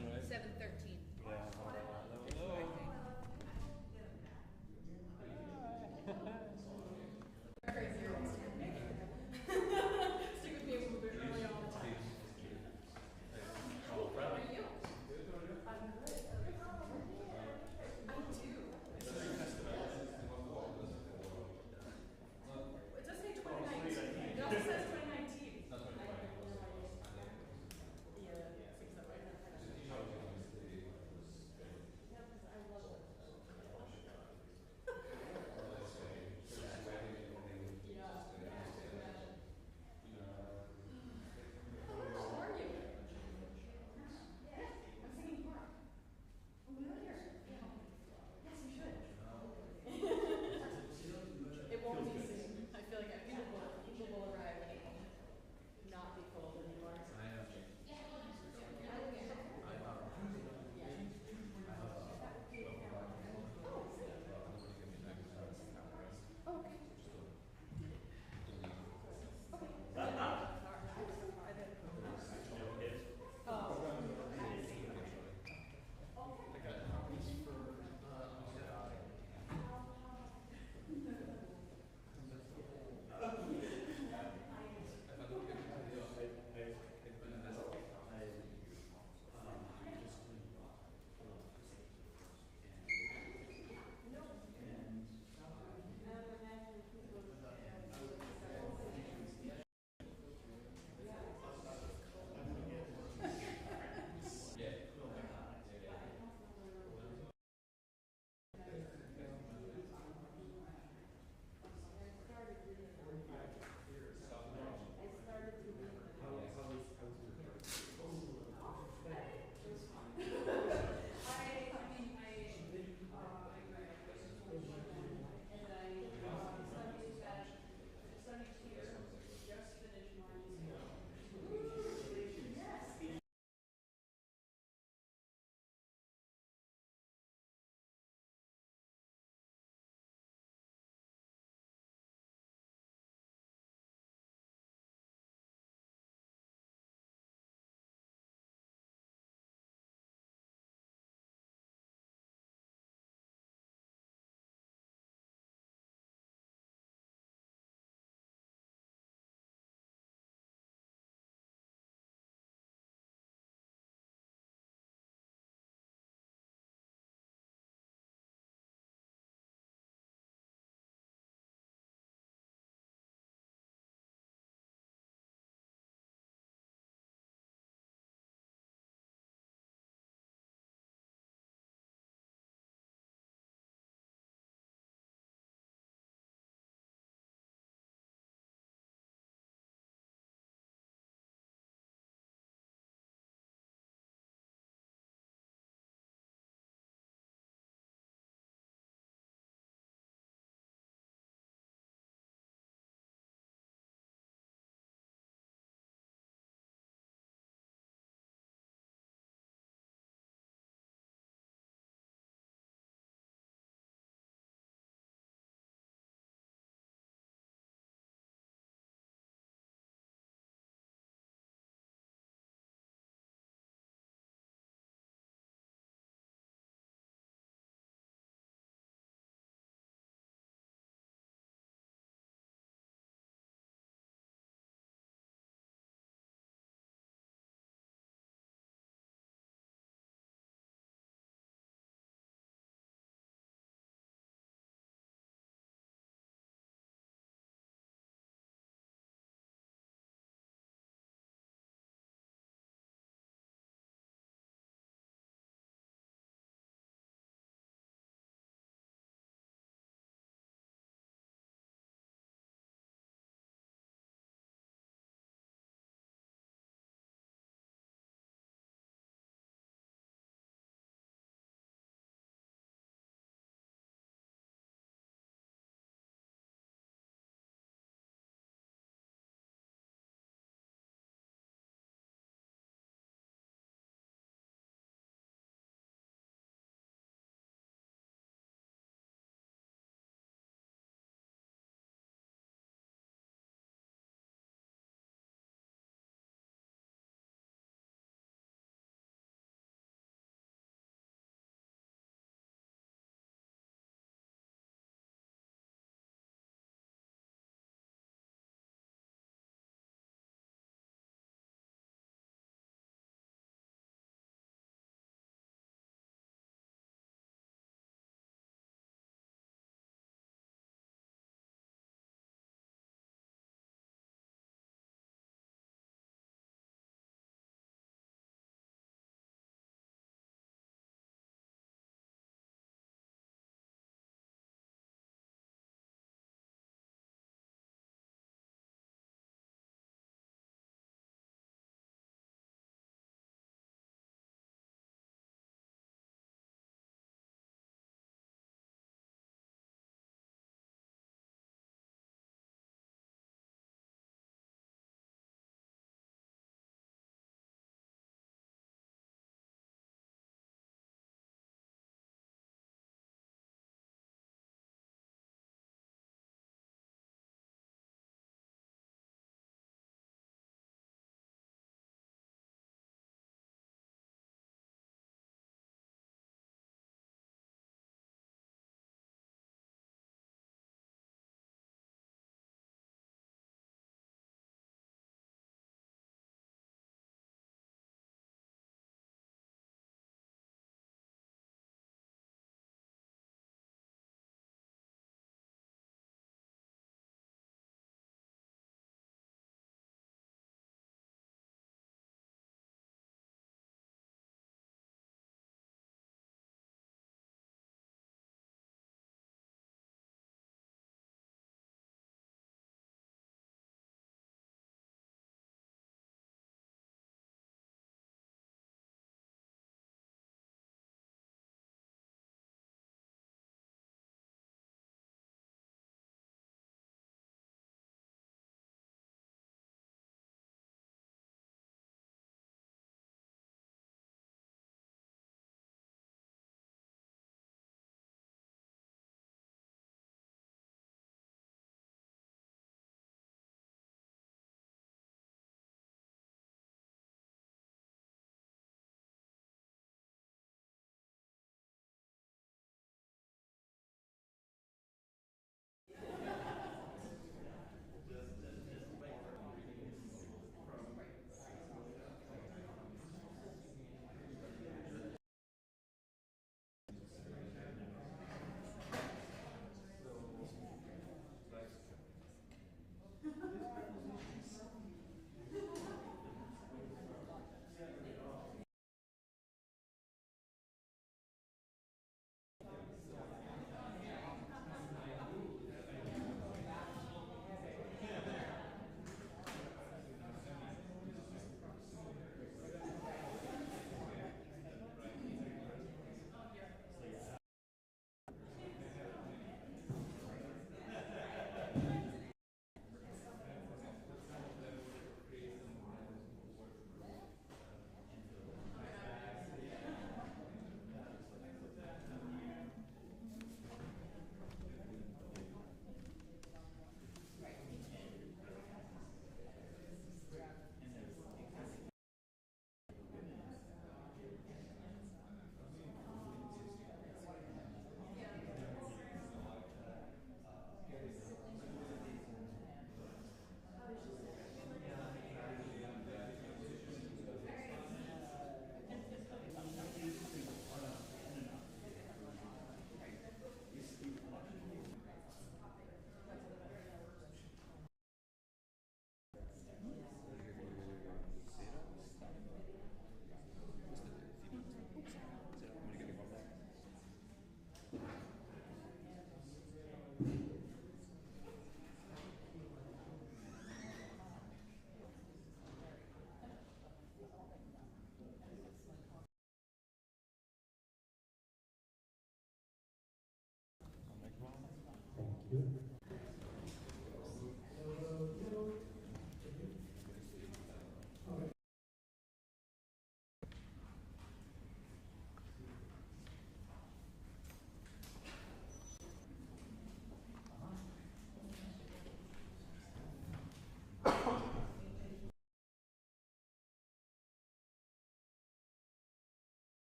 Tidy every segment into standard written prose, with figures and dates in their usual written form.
morning, right? 7:13. Yeah. Stick with me a little bit early all the time. How are you? I'm good. I do. It does say 2019. It also says 2019. Yeah, 6 up right now.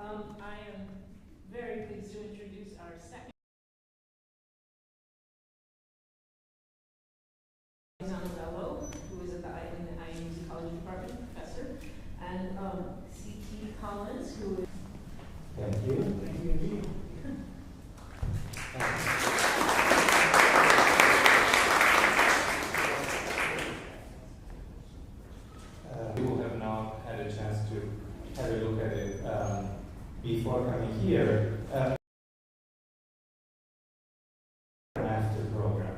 I am very pleased to introduce our second Bello, who is in the IMC College Department, professor, and C.T. Collins, who is... Thank you. Thank you. You have now had a chance to have a look at it before coming here. After program,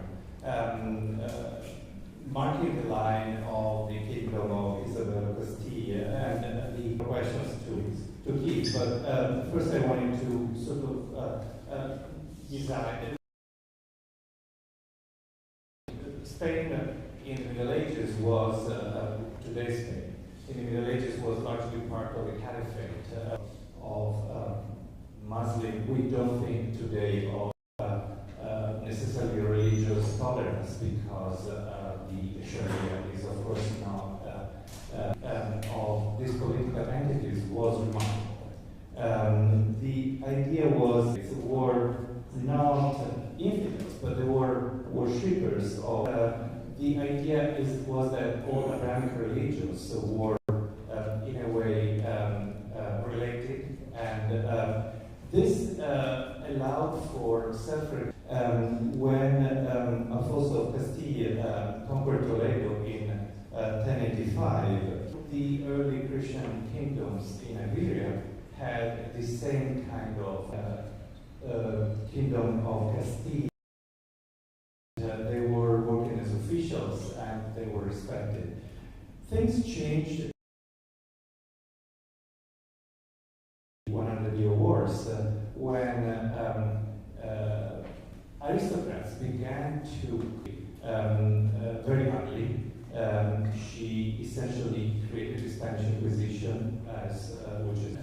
marking the line of the kingdom of Isabel Castilla and the questions to keep. But first, I wanted to sort of design. Spain in the Middle Ages was today's Spain. In the Middle Ages was largely part of the caliphate of Muslim. We don't think today of necessarily religious tolerance because the Sharia is of course not of these political entities was remarkable. The idea was they were not infidels, but they were worshippers of. The idea was that all Abrahamic religions were in a way related, and this allowed for self-reflection. When Alfonso of Castilla conquered Toledo in 1085, the early Christian kingdoms in Iberia had the same kind of kingdom of Castilla. They were working as officials and they were respected. Things changed 100-year wars when aristocrats began to very ugly. She essentially created the Spanish Inquisition, as which is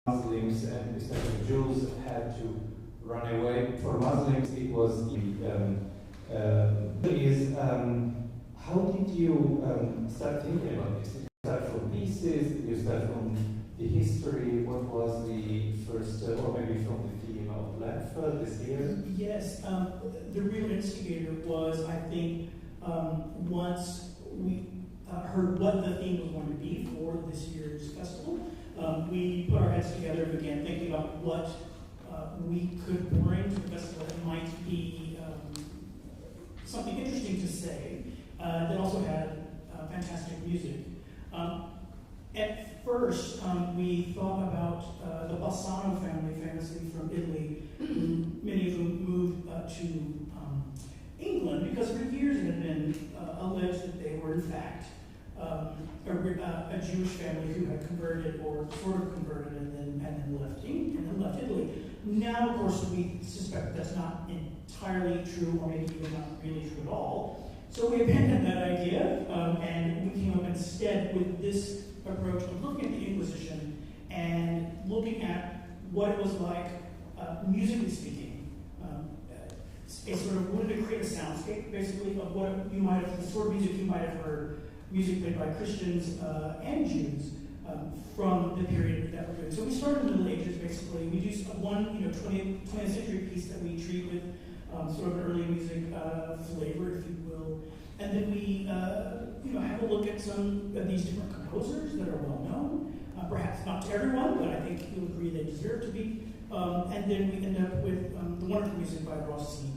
Muslims and especially Jews had to run away. For Muslims, it was how did you start thinking about this? Did you start from pieces? Did you start from the history? What was the first, or maybe from the theme of BLEMF this year? Yes, the real instigator was, I think, once we heard what the theme was going to be for this year's festival, we put our heads together and began thinking about what we could bring to the festival that might be something interesting to say, that also had fantastic music. At first, we thought about the Bassano family, famously from Italy, many of whom moved to England because for years it had been alleged that they were in fact a Jewish family who had converted or sort of converted and then left Italy. Now, of course, we suspect that's not entirely true, or maybe even not really true at all. So we abandoned that idea, and we came up instead with this approach of looking at the Inquisition and looking at what it was like, musically speaking. It sort of wanted to create a soundscape, basically, of what you might have, the sort of music you might have heard, music played by Christians and Jews from the period that we're doing. So we started in the Middle Ages, basically. We do one 20th century piece that we treat with sort of an early music flavor, if you will. And then we have a look at some of these different composers that are well known. Perhaps not to everyone, but I think you'll agree they deserve to be. And then we end up with the wonderful music by Rossi,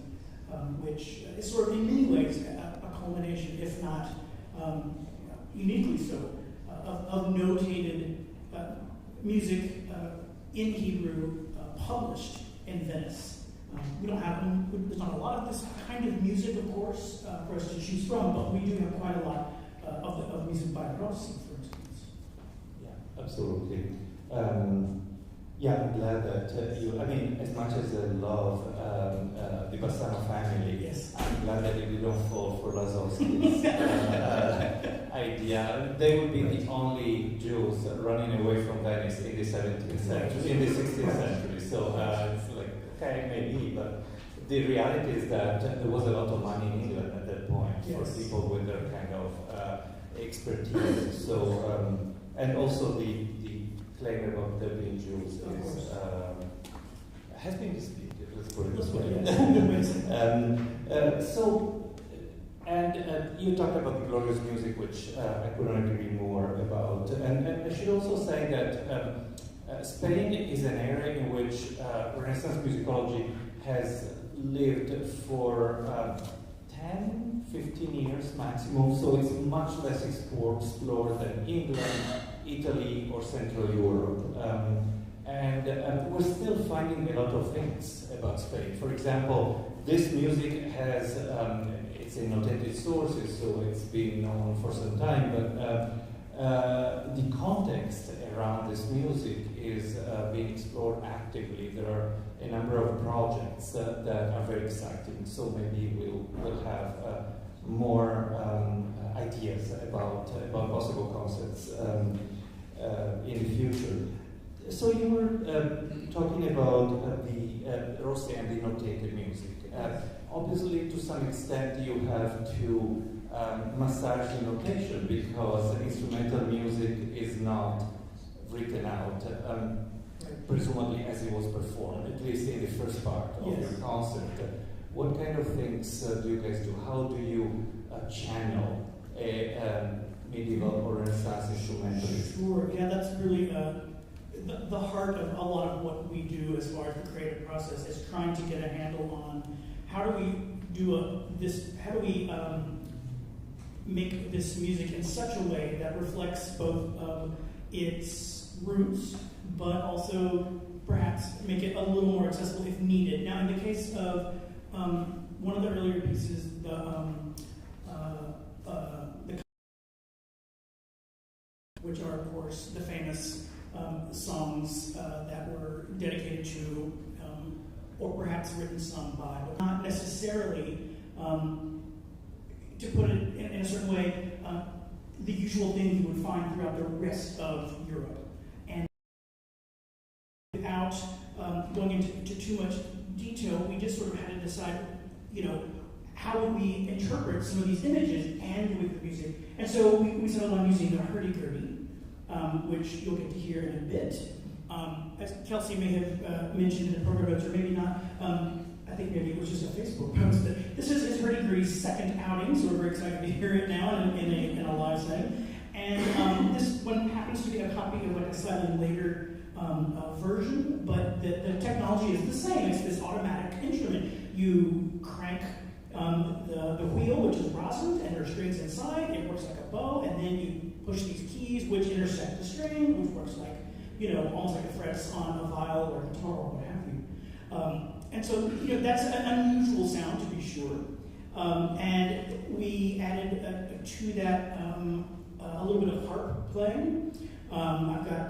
which is sort of in many ways a culmination, if not uniquely so, of notated music in Hebrew published in Venice. We don't have, there's not a lot of this kind of music, of course, for us to choose from, but we do have quite a lot of music by Rossi, for instance. Yeah, absolutely. I'm glad that you, as much as I love the Bassano family, yes, I'm glad that you don't fall for Lazowski's idea. They would be the only Jews running away from Venice in the 17th century, in the 16th century. So it's like, okay, maybe, but the reality is that there was a lot of money in England at that point for people with their kind of expertise. So, and also the claim about there being Jews is, has been disputed, let's put it this way. And you talked about the glorious music, which I couldn't agree more about. And I should also say that Spain is an area in which Renaissance musicology has lived for 10, 15 years maximum, so it's much less explored than England, Italy, or Central Europe. And we're still finding a lot of things about Spain. For example, this music has, it's in authentic sources, so it's been known for some time, but the context around this music is being explored actively. There are a number of projects that are very exciting, so maybe we'll have more ideas about possible concepts in the future. So you were talking about the Rossi and the notated music. Obviously, to some extent, you have to massage the notation because instrumental music is not written out, presumably as it was performed, at least in the first part of your concert. What kind of things do you guys do? How do you channel a medieval or Renaissance instrumentalist? Sure, yeah, that's really the heart of a lot of what we do as far as the creative process is trying to get a handle on how do we do make this music in such a way that reflects both its roots, but also perhaps make it a little more accessible if needed. Now, in the case of one of the earlier pieces, which are, of course, the famous songs that were dedicated to, or perhaps written sung by, but not necessarily, to put it in a certain way, the usual thing you would find throughout the rest of Europe. And without going into too much detail, we just sort of had to decide, how would we interpret some of these images and with the music. And so we settled on using the hurdy-gurdy, which you'll get to hear in a bit. As Kelsey may have mentioned in the program notes, or maybe not, I think maybe it was just a Facebook post, but this is his hurdy-gurdy's second outing, so we're very excited to hear it now in a live setting. And this one happens to be a copy of like a slightly later version, but the technology is the same. It's this automatic instrument. You crank the wheel, which is rosin, and there are strings inside. It works like a bow, and then you push these keys, which intersect the string, which works like, almost like a frets on a viol or a guitar or what have you. And so, that's an unusual sound to be sure. And we added to that a little bit of harp playing. I've got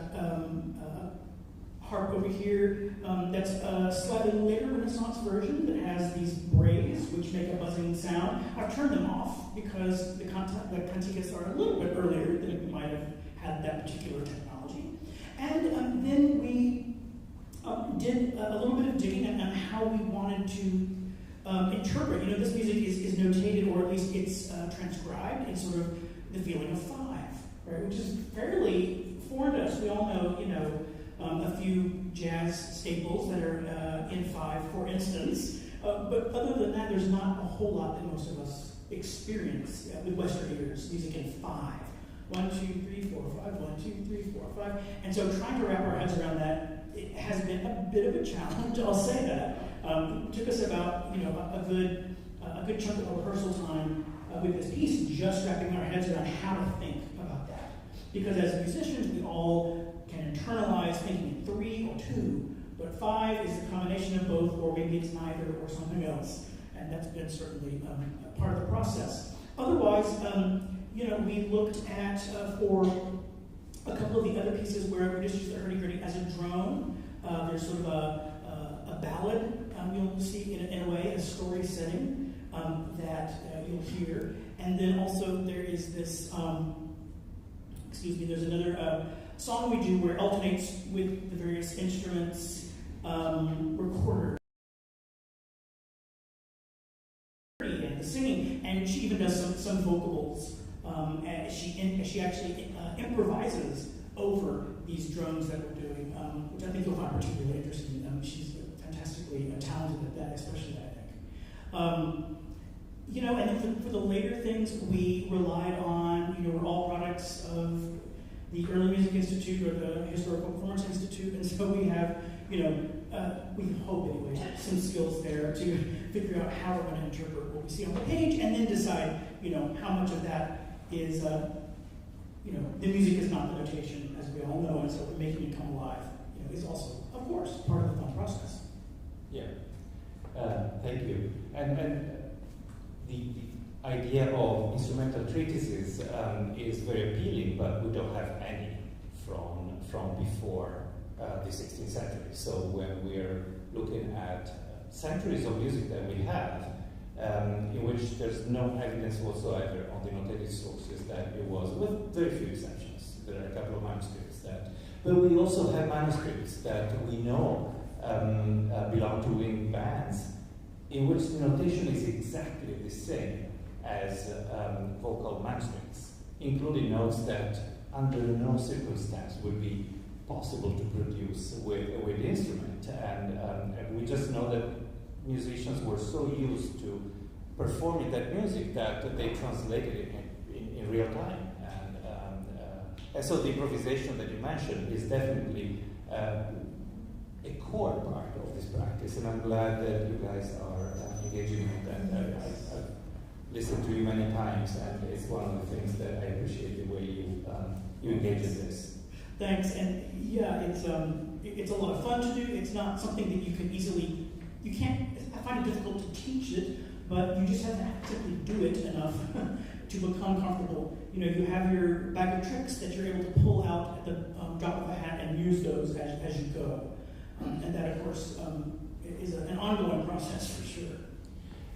harp over here that's a slightly later Renaissance version that has these brays which make a buzzing sound. I've turned them off because the canticas are a little bit earlier than we might have had that particular technology. And then we did a little bit of digging on how we wanted to interpret. This music is notated, or at least it's transcribed in sort of the feeling of 5, right? Which is fairly foreign to us. We all know, a few jazz staples that are in 5, for instance. But other than that, there's not a whole lot that most of us experience with Western ears. Music in 5. 1, 2, 3, 4, 5. 1, 2, 3, 4, 5. And so trying to wrap our heads around that, it has been a bit of a challenge. I'll say that. It took us about a good chunk of rehearsal time with this piece, just wrapping our heads around how to think about that. Because as musicians, we all can internalize thinking in 3 or 2, but 5 is a combination of both, or maybe it's neither, or something else. And that's been certainly part of the process. Otherwise, we looked at, for a couple of the other pieces where we just used the hurdy-gurdy as a drone. There's sort of a ballad you'll see in a way, a story setting that you'll hear. And then also there is this, there's another song we do where it alternates with the various instruments recorder. And the singing, and she even does some vocals and she actually improvises over these drones that we're doing, which I think you'll find particularly interesting. She's fantastically talented at that, especially I think. And then for the later things, we relied on, we're all products of the Early Music Institute or the Historical Performance Institute, and so we have, we hope anyway, some skills there to figure out how we're going to interpret what we see on the page, and then decide, how much of that is, the music is not the notation, as we all know, and so making it come alive, is also, of course, part of the fun process. Yeah, thank you. And the idea of instrumental treatises is very appealing, but we don't have any from before the 16th century. So when we're looking at centuries of music that we have, in which there's no evidence whatsoever on the notated sources that it was, with very few exceptions. There are a couple of manuscripts but we also have manuscripts that we know belong to wind bands, in which the notation is exactly the same as vocal manuscripts, including notes that under no circumstance would be possible to produce with the instrument. And we just know that musicians were so used to performing that music that they translated it in real time. And so the improvisation that you mentioned is definitely a core part of this practice, and I'm glad that you guys are engaging in it. And I've listened to you many times, and it's one of the things that I appreciate, the way you engage in this. Thanks, and yeah, it's a lot of fun to do. It's not something that you can easily, I find it difficult to teach it, but you just have to actively do it enough to become comfortable. You have your bag of tricks that you're able to pull out at the drop of a hat and use those as you go. And that, of course, is an ongoing process for sure.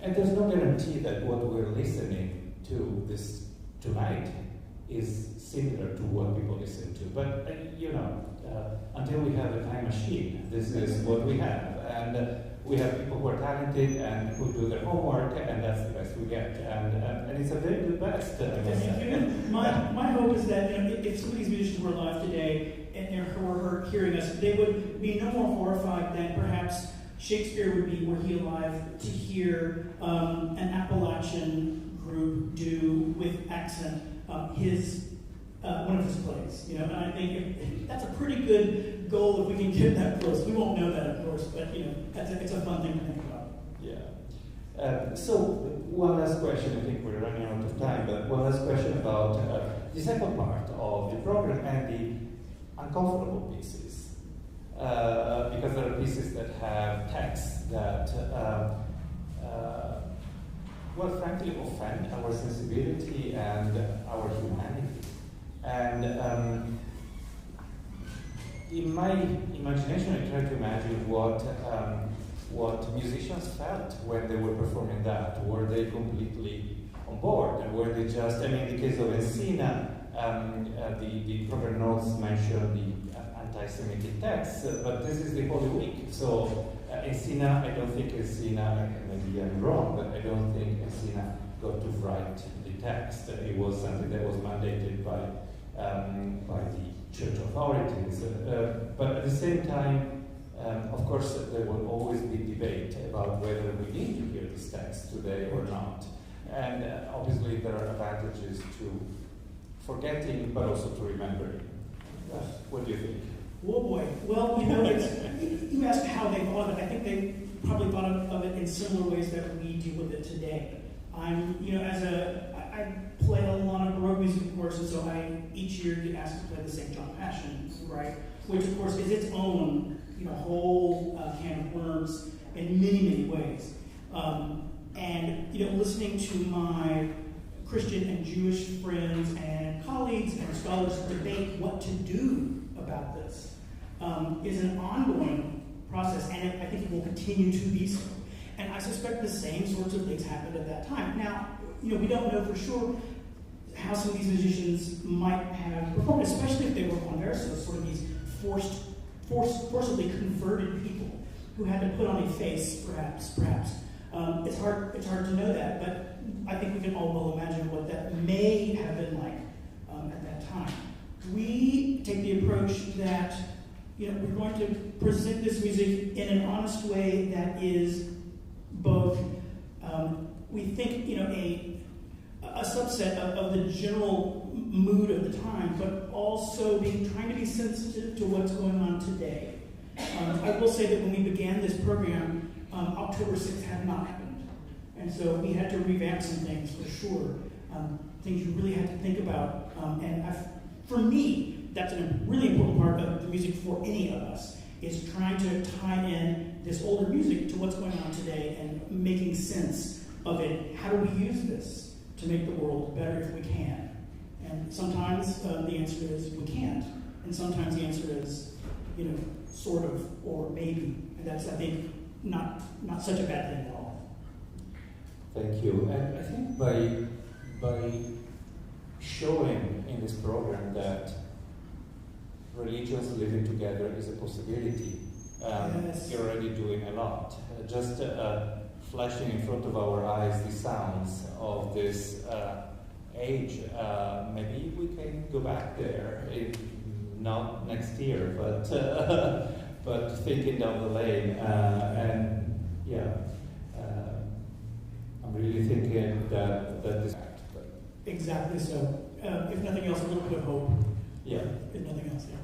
And there's no guarantee that what we're listening to this tonight is similar to what people listen to. But, until we have a time machine, this is what we have. And we have people who are talented and who do their homework, and that's the best we get. And it's a very good best. My hope is that if some of these musicians were alive today and were hearing us, they would be no more horrified than perhaps Shakespeare would be, were he alive, to hear an Appalachian group do with accent one of his plays. And I think that's a pretty good goal if we can get that close. We won't know that, of course, but it's a fun thing to think about. Yeah. So one last question. I think we're running out of time, but one last question about the second part of the program and the uncomfortable pieces, because there are pieces that have texts that, frankly, offend our sensibility and our humanity. And in my imagination, I try to imagine what musicians felt when they were performing that. Were they completely on board? And were they just, in the case of Encina, the program notes mention the anti-Semitic texts, but this is the Holy Week. So Encina, I don't think Encina, maybe I'm wrong, but I don't think Encina got to write the text. It was something that was mandated by the church authorities. But at the same time, of course, there will always be debate about whether we need to hear this text today or not. And obviously, there are advantages to forgetting, but also to remembering. What do you think? Oh boy. Well, you asked how they thought of it. I think they probably thought of it in similar ways that we deal with it today. I play a lot of Baroque music, of course, and so I each year get asked to play the St. John Passion, right? Which, of course, is its own, whole can of worms in many, many ways. And listening to my Christian and Jewish friends and colleagues and scholars debate what to do about this is an ongoing process, and I think it will continue to be so. And I suspect the same sorts of things happened at that time. Now, we don't know for sure how some of these musicians might have performed, especially if they were conversos, sort of these forcibly converted people who had to put on a face, perhaps. It's hard to know that, but I think we can all well imagine what that may have been like at that time. We take the approach that we're going to present this music in an honest way that is both, we think, a subset of the general mood of the time, but also trying to be sensitive to what's going on today. I will say that when we began this program, October 6th had not happened. And so we had to revamp some things for sure. Things you really had to think about. For me, that's a really important part of the music for any of us, is trying to tie in this older music to what's going on today and making sense of it. How do we use this to make the world better if we can? And sometimes the answer is we can't. And sometimes the answer is, sort of, or maybe. And that's, I think, not such a bad thing at all. Thank you. And I think by showing in this program that religions living together is a possibility, yes. You're already doing a lot. Just flashing in front of our eyes the sounds of this age. Maybe we can go back there, not next year, but thinking down the lane. And yeah, I'm really thinking that this. Exactly so. If nothing else, a little bit of hope. Yeah. If nothing else, yeah.